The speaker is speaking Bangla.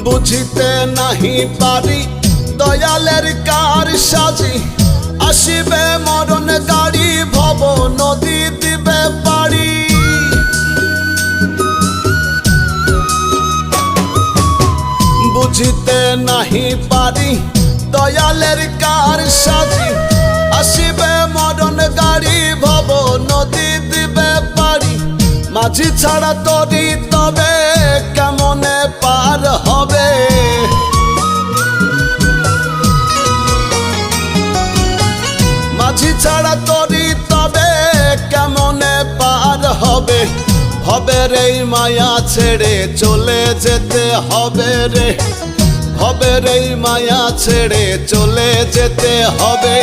বুঝিতে নাহি পারি দয়ালের কার সাজি আসিবে মরণ গাড়ি ভব নদী দিবে পারি বুঝিতে নাহি পারি দয়ালের কার সাজি আসিবে মরণ গাড়ি ভব নদী দিবে পারি মাঝি ছাড়া তরি তবে কেমনে পার হবে মাঝি ছাড়া তরি তবে কেমনে পার হবে হবে রে মায়া ছেড়ে চলে যেতে হবে রে হবে রে মায়া ছেড়ে চলে যেতে হবে